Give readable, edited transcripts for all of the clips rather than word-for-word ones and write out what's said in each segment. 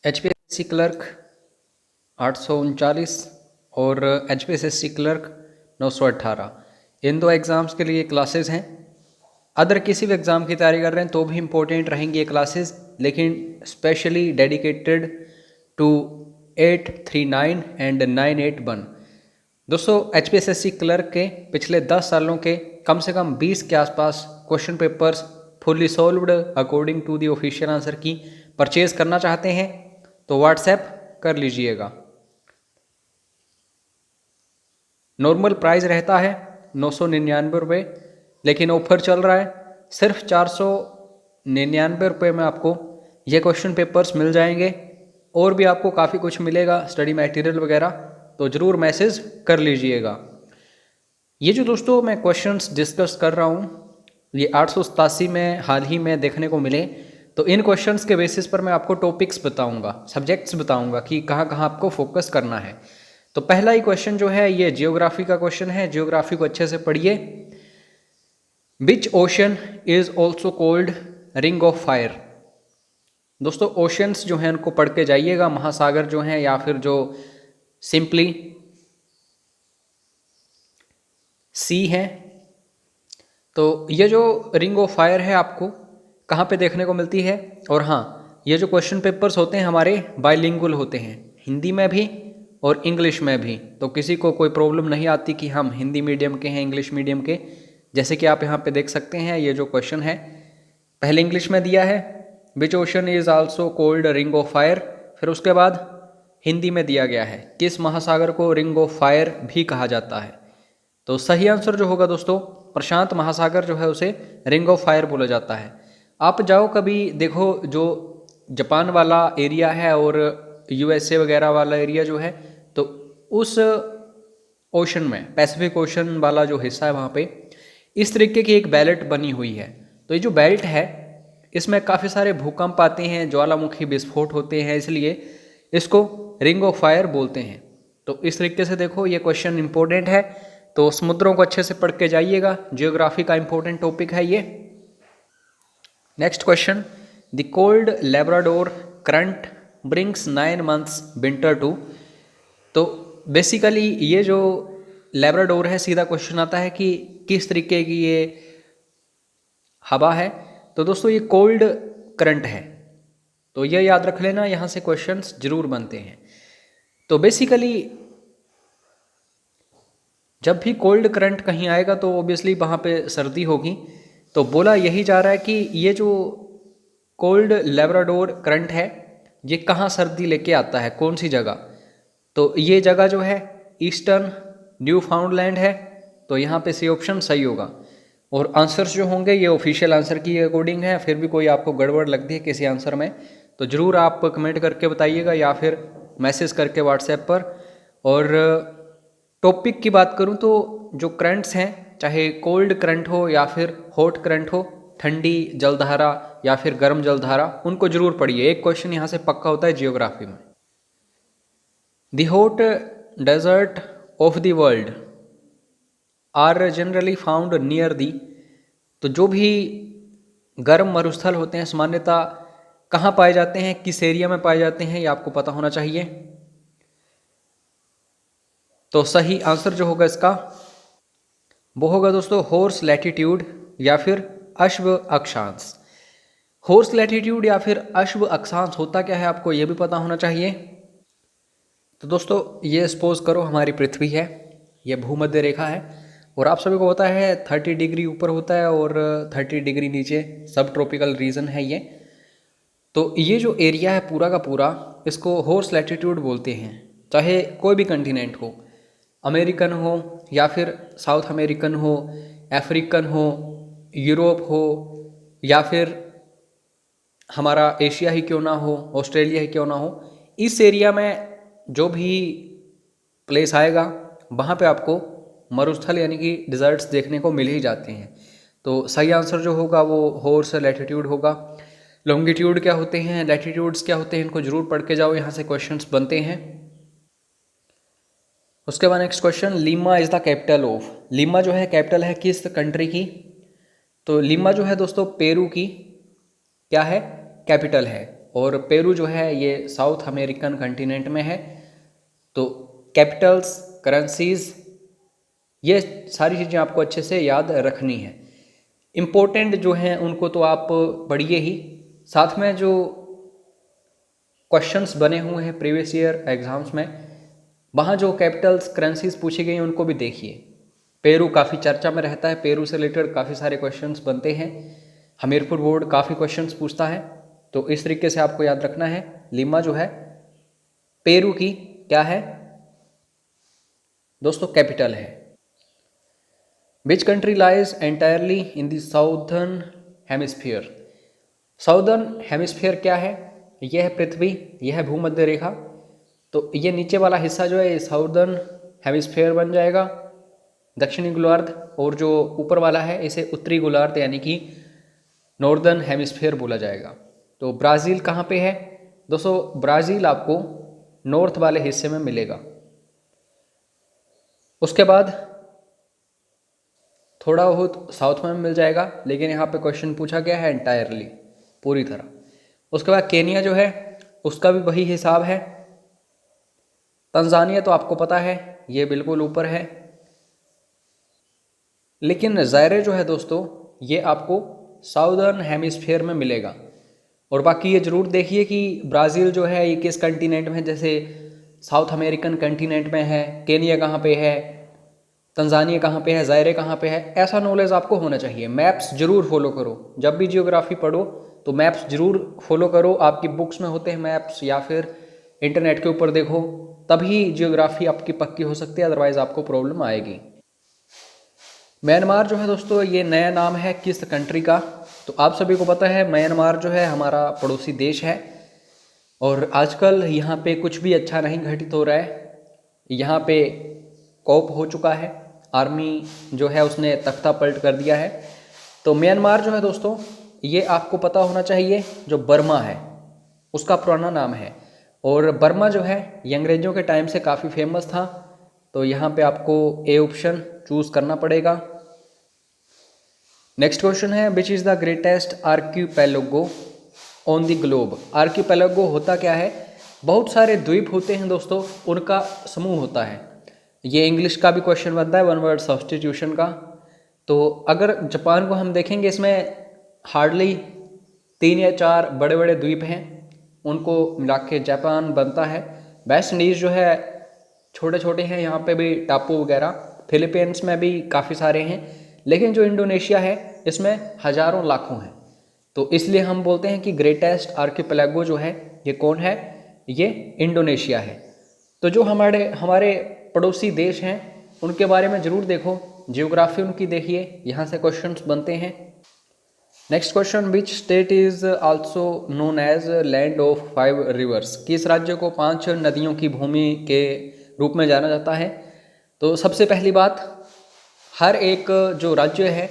HPSC clerk 839 और HPSC clerk 918, इन दो exams के लिए क्लासेस हैं। अदर किसी भी एग्ज़ाम की तैयारी कर रहे हैं तो भी इम्पोर्टेंट रहेंगी ये क्लासेस, लेकिन स्पेशली डेडिकेटेड टू 839 एंड 981। दोस्तों HPSC क्लर्क के पिछले 10 सालों के कम से कम 20 के आसपास question papers fully solved according to the official answer key purchase करना चाहते हैं तो व्हाट्सएप कर लीजिएगा। नॉर्मल प्राइस रहता है 999 रुपये, लेकिन ऑफर चल रहा है सिर्फ 499 रुपये में आपको ये क्वेश्चन पेपर्स मिल जाएंगे और भी आपको काफ़ी कुछ मिलेगा, स्टडी मटेरियल वगैरह, तो ज़रूर मैसेज कर लीजिएगा। ये जो दोस्तों मैं क्वेश्चंस डिस्कस कर रहा हूँ ये 887 में हाल ही में देखने को मिले, तो इन क्वेश्चंस के बेसिस पर मैं आपको टॉपिक्स बताऊंगा, सब्जेक्ट्स बताऊंगा कि कहाँ कहाँ आपको फोकस करना है। तो पहला ही क्वेश्चन जो है ये जियोग्राफी का क्वेश्चन है, जियोग्राफी को अच्छे से पढ़िए। Which ocean is also called ring of fire. दोस्तों ओशंस जो हैं उनको पढ़ के जाइएगा, महासागर जो हैं या फिर जो सिंपली सी है। तो ये जो रिंग ऑफ फायर है आपको कहाँ पे देखने को मिलती है। और हाँ, ये जो क्वेश्चन पेपर्स होते हैं हमारे बाइलिंगुअल होते हैं, हिंदी में भी और इंग्लिश में भी, तो किसी को कोई प्रॉब्लम नहीं आती कि हम हिंदी मीडियम के हैं इंग्लिश मीडियम के। जैसे कि आप यहाँ पे देख सकते हैं ये जो क्वेश्चन है पहले इंग्लिश में दिया है, which ocean is also called ring of fire, फिर उसके बाद हिंदी में दिया गया है किस महासागर को रिंग ऑफ फायर भी कहा जाता है। तो सही आंसर जो होगा दोस्तों प्रशांत महासागर जो है उसे रिंग ऑफ फायर बोला जाता है। आप जाओ कभी देखो जो जापान वाला एरिया है और USA वगैरह वाला एरिया जो है, तो उस ओशन में पैसिफिक ओशन वाला जो हिस्सा है वहाँ पे इस तरीके की एक बेल्ट बनी हुई है। तो ये जो बेल्ट है इसमें काफ़ी सारे भूकंप आते हैं, ज्वालामुखी विस्फोट होते हैं, इसलिए इसको रिंग ऑफ फायर बोलते हैं। तो इस तरीके से देखो ये क्वेश्चन इंपॉर्टेंट है, तो समुद्रों को अच्छे से पढ़ के जाइएगा, जियोग्राफी का इंपॉर्टेंट टॉपिक है ये। Next question, the cold Labrador current brings 9 months winter to. तो बेसिकली ये जो लेब्राडोर है सीधा क्वेश्चन आता है कि किस तरीके की ये हवा है। तो दोस्तों ये कोल्ड करंट है, तो ये याद रख लेना, यहाँ से क्वेश्चंस जरूर बनते हैं। तो बेसिकली जब भी कोल्ड करंट कहीं आएगा तो ऑब्वियसली वहाँ पे सर्दी होगी। तो बोला यही जा रहा है कि ये जो कोल्ड लेब्राडोर करंट है ये कहाँ सर्दी लेके आता है, कौन सी जगह। तो ये जगह जो है ईस्टर्न न्यू फाउंडलैंड है, तो यहाँ पे सी ऑप्शन सही होगा। और आंसर्स जो होंगे ये ऑफिशियल आंसर की अकॉर्डिंग है, फिर भी कोई आपको गड़बड़ लगती है किसी आंसर में तो ज़रूर आप कमेंट करके बताइएगा या फिर मैसेज करके व्हाट्सएप पर। और टॉपिक की बात करूं तो जो करंट्स हैं चाहे कोल्ड करंट हो या फिर हॉट करंट हो, ठंडी जलधारा या फिर गर्म जलधारा, उनको जरूर पढ़िए। एक क्वेश्चन यहाँ से पक्का होता है जियोग्राफी में। The hot desert of the world are generally found near the. तो जो भी गर्म मरुस्थल होते हैं सामान्यतः कहाँ पाए जाते हैं, किस एरिया में पाए जाते हैं, ये आपको पता होना चाहिए। तो सही आंसर जो होगा इसका वो होगा दोस्तों हॉर्स लैटिट्यूड या फिर अश्व अक्षांश। हॉर्स लैटिट्यूड या फिर अश्व अक्षांश होता क्या है आपको ये भी पता होना चाहिए। तो दोस्तों ये सपोज करो हमारी पृथ्वी है, ये भूमध्य रेखा है और आप सभी को पता है 30 डिग्री ऊपर होता है और 30 डिग्री नीचे सब ट्रॉपिकल रीजन है ये। तो ये जो एरिया है पूरा का पूरा इसको हॉर्स लैटिट्यूड बोलते हैं। चाहे कोई भी कंटिनेंट हो, अमेरिकन हो या फिर साउथ अमेरिकन हो, अफ्रीकन हो, यूरोप हो या फिर हमारा एशिया ही क्यों ना हो, ऑस्ट्रेलिया ही क्यों ना हो, इस एरिया में जो भी प्लेस आएगा वहाँ पे आपको मरुस्थल यानी कि डिजर्ट्स देखने को मिल ही जाते हैं। तो सही आंसर जो होगा वो हॉर्स लैटिट्यूड होगा। लॉन्गिट्यूड क्या होते हैं, लैटिट्यूड्स क्या होते हैं, इनको जरूर पढ़ के जाओ, यहाँ से क्वेश्चंस बनते हैं। उसके बाद next question, Lima is the capital of. Lima जो है कैपिटल है किस कंट्री की। तो लीमा जो है दोस्तों पेरू की क्या है, कैपिटल है। और पेरू जो है ये साउथ अमेरिकन कंटिनेंट में है। तो कैपिटल्स, करेंसीज, ये सारी चीज़ें आपको अच्छे से याद रखनी है। इम्पोर्टेंट जो हैं उनको तो आप पढ़िए ही, साथ में जो क्वेश्चंस बने हुए हैं प्रीवियस ईयर एग्जाम्स में, वहाँ जो कैपिटल्स, करेंसीज पूछी गई हैं उनको भी देखिए। पेरू काफ़ी चर्चा में रहता है, पेरू से रिलेटेड काफ़ी सारे क्वेश्चंस बनते हैं। हमीरपुर बोर्ड काफ़ी क्वेश्चंस पूछता है, तो इस तरीके से आपको याद रखना है। लिमा जो है पेरू की क्या है दोस्तों, कैपिटल है। Which country lies entirely in the southern hemisphere. Southern hemisphere क्या है, यह है पृथ्वी, यह है भूमध्य रेखा। तो ये नीचे वाला हिस्सा जो है ये साउदर्न हेमिस्फीयर बन जाएगा, दक्षिणी गोलार्ध, और जो ऊपर वाला है इसे उत्तरी गोलार्ध यानी कि नॉर्दर्न हेमिस्फीयर बोला जाएगा। तो ब्राज़ील कहाँ पे है दोस्तों, ब्राज़ील आपको नॉर्थ वाले हिस्से में मिलेगा। उसके बाद थोड़ा बहुत साउथ में मिल जाएगा, लेकिन यहाँ पे क्वेश्चन पूछा गया है एंटायरली, पूरी तरह। उसके बाद केनिया जो है उसका भी वही हिसाब है। तंजानिया तो आपको पता है ये बिल्कुल ऊपर है, लेकिन ज़ायरे जो है दोस्तों ये आपको साउदर्न हेमिस्फीयर में मिलेगा। और बाकी ये ज़रूर देखिए कि ब्राज़ील जो है ये किस कंटिनेंट में, जैसे साउथ अमेरिकन कंटिनेंट में है, केनिया कहाँ पे है, तंजानिया कहाँ पे है, ज़ायरे कहाँ पे है, ऐसा नॉलेज आपको होना चाहिए। मैप्स जरूर फॉलो करो, जब भी जियोग्राफी पढ़ो तो मैप्स जरूर फॉलो करो। आपकी बुक्स में होते हैं मैप्स, या फिर इंटरनेट के ऊपर देखो, तभी जियोग्राफी आपकी पक्की हो सकती है, अदरवाइज आपको प्रॉब्लम आएगी। म्यांमार जो है दोस्तों ये नया नाम है किस कंट्री का, तो आप सभी को पता है म्यांमार जो है हमारा पड़ोसी देश है, और आजकल यहाँ पे कुछ भी अच्छा नहीं घटित हो रहा है। यहाँ पे कॉप हो चुका है, आर्मी जो है उसने तख्ता पलट कर दिया है। तो म्यांमार जो है दोस्तों ये आपको पता होना चाहिए, जो बर्मा है उसका पुराना नाम है, और बर्मा जो है ये अंग्रेज़ों के टाइम से काफ़ी फेमस था। तो यहाँ पे आपको ए ऑप्शन चूज़ करना पड़ेगा। नेक्स्ट क्वेश्चन है which is the greatest archipelago on the globe. Archipelago होता क्या है, बहुत सारे द्वीप होते हैं दोस्तों, उनका समूह होता है। ये इंग्लिश का भी क्वेश्चन बनता है, वन वर्ड सब्स्टिट्यूशन का। तो अगर जापान को हम देखेंगे, इसमें हार्डली 3 या 4 बड़े बड़े द्वीप हैं, उनको मिला के जापान बनता है। वेस्ट इंडीज़ जो है छोटे छोटे हैं, यहाँ पे भी टापू वगैरह, फिलीपींस में भी काफ़ी सारे हैं, लेकिन जो इंडोनेशिया है इसमें हज़ारों लाखों हैं। तो इसलिए हम बोलते हैं कि ग्रेटेस्ट आर्किपेलागो जो है ये कौन है, ये इंडोनेशिया है। तो जो हमारे हमारे पड़ोसी देश हैं उनके बारे में ज़रूर देखो, जियोग्राफी उनकी देखिए, यहाँ से क्वेश्चंस बनते हैं। Next question, which state is also known as land of 5 rivers. किस राज्य को 5 नदियों की भूमि के रूप में जाना जाता है। तो सबसे पहली बात, हर एक जो राज्य है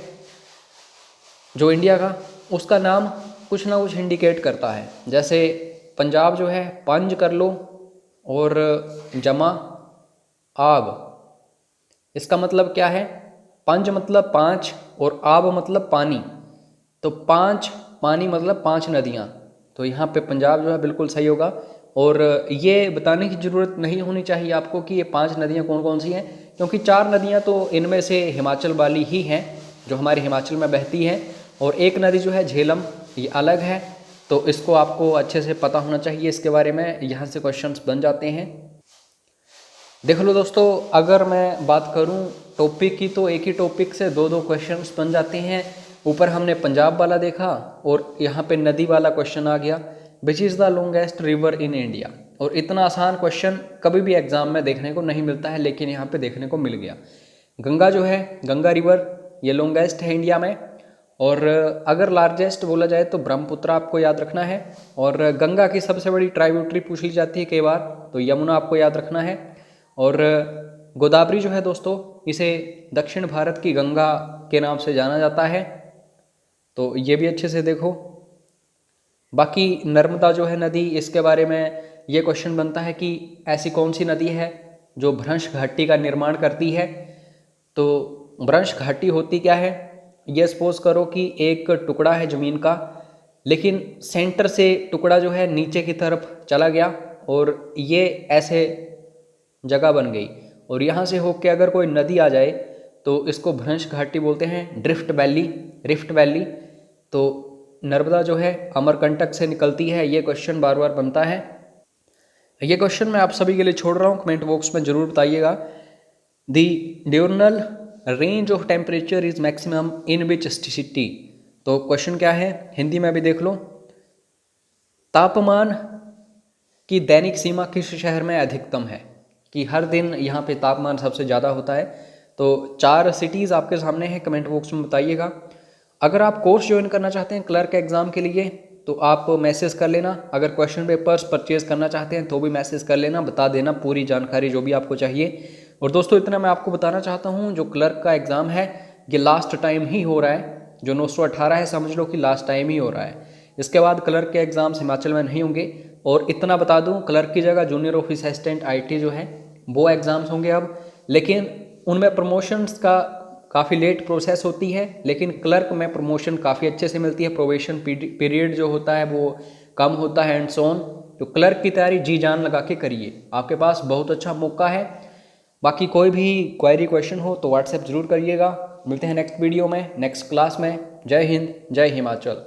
जो इंडिया का, उसका नाम कुछ ना कुछ इंडिकेट करता है। जैसे पंजाब जो है पंज कर लो, और जमा आब, इसका मतलब क्या है, पंज मतलब 5 और आब मतलब पानी, तो 5 पानी मतलब 5 नदियाँ। तो यहाँ पे पंजाब जो है बिल्कुल सही होगा। और ये बताने की ज़रूरत नहीं होनी चाहिए आपको कि ये 5 नदियाँ कौन कौन सी हैं, क्योंकि 4 नदियाँ तो इनमें से हिमाचल वाली ही हैं जो हमारे हिमाचल में बहती हैं, और एक नदी जो है झेलम ये अलग है। तो इसको आपको अच्छे से पता होना चाहिए इसके बारे में, यहाँ से क्वेश्चंस बन जाते हैं। देख लो दोस्तों, अगर मैं बात करूँ टॉपिक की, तो एक ही टॉपिक से 2-2 क्वेश्चंस बन जाते हैं। ऊपर हमने पंजाब वाला देखा और यहाँ पे नदी वाला क्वेश्चन आ गया, विच is the longest river in India. और इतना आसान क्वेश्चन कभी भी एग्जाम में देखने को नहीं मिलता है, लेकिन यहाँ पे देखने को मिल गया। गंगा जो है, गंगा रिवर ये लॉन्गेस्ट है इंडिया में। और अगर लार्जेस्ट बोला जाए तो ब्रह्मपुत्र आपको याद रखना है। और गंगा की सबसे बड़ी ट्राइब्यूटरी पूछ ली जाती है कई बार, तो यमुना आपको याद रखना है। और गोदावरी जो है दोस्तों, इसे दक्षिण भारत की गंगा के नाम से जाना जाता है, तो ये भी अच्छे से देखो। बाकी नर्मदा जो है नदी, इसके बारे में ये क्वेश्चन बनता है कि ऐसी कौन सी नदी है जो भ्रंश घाटी का निर्माण करती है। तो भ्रंश घाटी होती क्या है, ये सपोज करो कि एक टुकड़ा है ज़मीन का, लेकिन सेंटर से टुकड़ा जो है नीचे की तरफ चला गया और ये ऐसे जगह बन गई, और यहाँ से होके अगर कोई नदी आ जाए तो इसको भ्रंश घाटी बोलते हैं, ड्रिफ्ट वैली, रिफ्ट वैली। तो नर्मदा जो है अमरकंटक से निकलती है, ये क्वेश्चन बार बार बनता है। ये क्वेश्चन मैं आप सभी के लिए छोड़ रहा हूँ, कमेंट बॉक्स में जरूर बताइएगा। The diurnal range of temperature is maximum in which city. तो क्वेश्चन क्या है, हिंदी में भी देख लो। तापमान की दैनिक सीमा किस शहर में अधिकतम है, कि हर दिन यहाँ पे तापमान सबसे ज़्यादा होता है। तो 4 सिटीज़ आपके सामने हैं, कमेंट बॉक्स में बताइएगा। अगर आप कोर्स ज्वाइन करना चाहते हैं क्लर्क एग्ज़ाम के लिए तो आप मैसेज कर लेना। अगर क्वेश्चन पेपर्स परचेज़ करना चाहते हैं तो भी मैसेज कर लेना, बता देना पूरी जानकारी जो भी आपको चाहिए। और दोस्तों इतना मैं आपको बताना चाहता हूँ, जो क्लर्क का एग्ज़ाम है ये लास्ट टाइम ही हो रहा है। जो 918 है समझ लो कि लास्ट टाइम ही हो रहा है। इसके बाद क्लर्क के एग्ज़ाम्स हिमाचल में नहीं होंगे। और इतना बता दूं, क्लर्क की जगह जूनियर ऑफिस असिस्टेंट आईटी जो है वो एग्ज़ाम्स होंगे अब, लेकिन उनमें प्रमोशंस का काफ़ी लेट प्रोसेस होती है। लेकिन क्लर्क में प्रमोशन काफ़ी अच्छे से मिलती है, प्रोबेशन पीरियड जो होता है वो कम होता है एंड सो ऑन। तो क्लर्क की तैयारी जी जान लगा के करिए, आपके पास बहुत अच्छा मौका है। बाकी कोई भी क्वेरी क्वेश्चन हो तो व्हाट्सएप जरूर करिएगा। मिलते हैं नेक्स्ट वीडियो में, नेक्स्ट क्लास में। जय हिंद, जय हिमाचल।